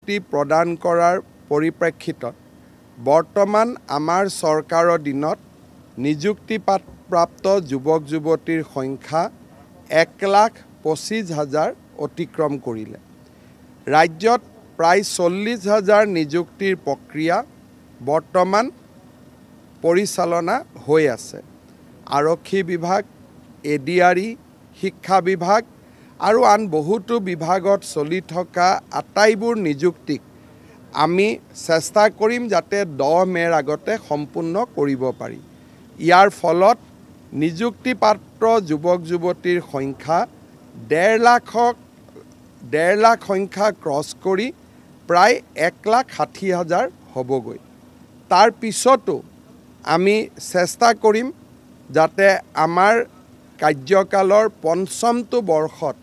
নিযুক্তি প্ৰদান কৰাৰ পৰিপ্ৰেক্ষিতত বৰ্তমান আমাৰ চৰকাৰৰ দিনত নিযুক্তিপ্ৰাপ্ত যুৱক যুৱতীৰ সংখ্যা 1,25,000 অতিক্ৰম কৰিলে। ৰাজ্যত প্ৰায় 40,000 নিযুক্তিৰ প্ৰক্ৰিয়া বৰ্তমান পৰিচালনা হৈ আছে। আৰক্ষী বিভাগ, এডিআৰই, শিক্ষা বিভাগ আৰু আন বহুতো বিভাগত চলি থকা আটাইবোৰ নিযুক্তিক আমি চেষ্টা কৰিম যাতে 10 মে'ৰ আগতে সম্পূৰ্ণ কৰিব পাৰি। ইয়াৰ ফলত নিযুক্তিপ্ৰাপ্ত যুৱক যুৱতীৰ সংখ্যা 1.5 লাখ সংখ্যা ক্ৰছ কৰি প্ৰায় 1,60,000 হ'বগৈ। তাৰ পিছতো আমি চেষ্টা কৰিম যাতে আমাৰ কাৰ্যকালৰ পঞ্চমটো বৰ্ষত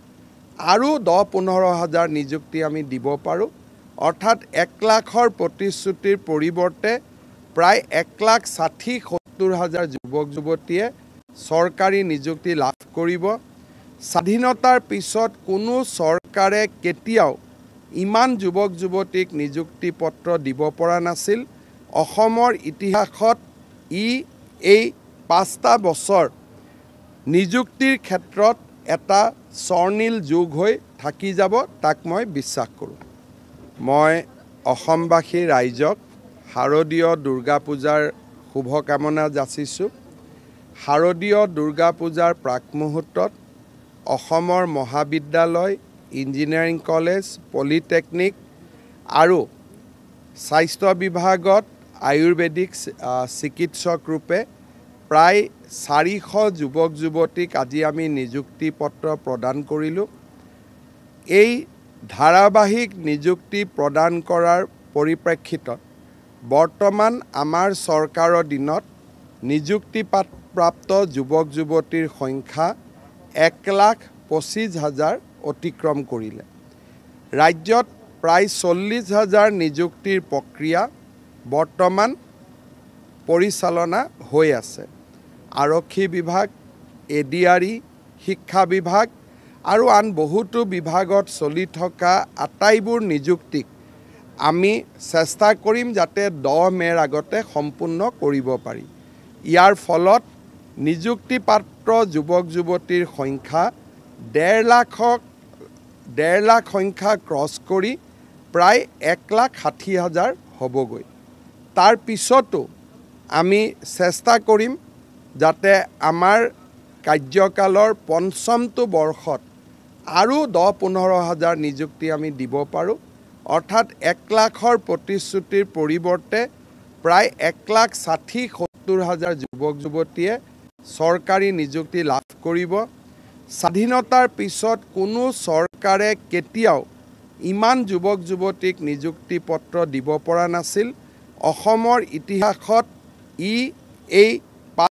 আৰু 10-15,000 নিযুক্তি আমি দিব পাৰোঁ। অৰ্থাৎ 1 লাখৰ প্ৰতিশ্ৰুতিৰ পৰিৱৰ্তে প্ৰায় 1,60,000-1,70,000 যুৱক যুৱতীয়ে চৰকাৰী নিযুক্তি লাভ কৰিব। স্বাধীনতাৰ পিছত কোনো চৰকাৰে কেতিয়াও ইমান যুৱক যুৱতীক নিযুক্তি পত্ৰ দিব পৰা নাছিল। অসমৰ ইতিহাসত এই 5টা বছৰ নিযুক্তিৰ ক্ষেত্ৰত এটা স্বৰ্ণীল যুগ হৈ থাকি যাব, তাক মই বিশ্বাস কৰোঁ। মই অসমবাসী ৰাইজক শাৰদীয় দুৰ্গা পূজাৰ শুভকামনা যাচিছোঁ। শাৰদীয় দুৰ্গা পূজাৰ প্ৰাক মুহূৰ্তত অসমৰ মহাবিদ্যালয়, ইঞ্জিনিয়াৰিং কলেজ, পলিটেকনিক আৰু স্বাস্থ্য বিভাগত আয়ুৰ্বেদিক চিকিৎসক ৰূপে প্ৰায় 400 যুৱক যুৱতীক আজি আমি নিযুক্তি পত্ৰ প্ৰদান কৰিলোঁ। এই ধাৰাবাহিক নিযুক্তি প্ৰদান কৰাৰ পৰিপ্ৰেক্ষিতত বৰ্তমান আমাৰ চৰকাৰৰ দিনত নিযুক্তিপ্ৰাপ্ত যুৱক যুৱতীৰ সংখ্যা 1,25,000 অতিক্ৰম কৰিলে। ৰাজ্যত প্ৰায় 40,000 নিযুক্তিৰ প্ৰক্ৰিয়া বৰ্তমান পৰিচালনা হৈ আছে। আৰক্ষী বিভাগ, এডিআৰই, শিক্ষা বিভাগ আৰু আন বহুতো বিভাগত চলি থকা আটাইবোৰ নিযুক্তিক আমি চেষ্টা কৰিম যাতে 10 মে'ৰ আগতে সম্পূৰ্ণ কৰিব পাৰি। ইয়াৰ ফলত নিযুক্তিপ্ৰাপ্ত যুৱক যুৱতীৰ সংখ্যা 1.5 লাখ সংখ্যা ক্ৰছ কৰি প্ৰায় 1,60,000 হ'বগৈ। তাৰ পিছতো আমি চেষ্টা কৰিম যাতে আমাৰ কাৰ্যকালৰ পঞ্চমটো বৰ্ষত আৰু 10-15,000 নিযুক্তি আমি দিব পাৰোঁ। অৰ্থাৎ 1 লাখৰ প্ৰতিশ্ৰুতিৰ পৰিৱৰ্তে প্ৰায় 1,60,000-1,70,000 যুৱক যুৱতীয়ে চৰকাৰী নিযুক্তি লাভ কৰিব। স্বাধীনতাৰ পিছত কোনো চৰকাৰে কেতিয়াও ইমান যুৱক যুৱতীক নিযুক্তি পত্ৰ দিব পৰা নাছিল। অসমৰ ইতিহাসত এই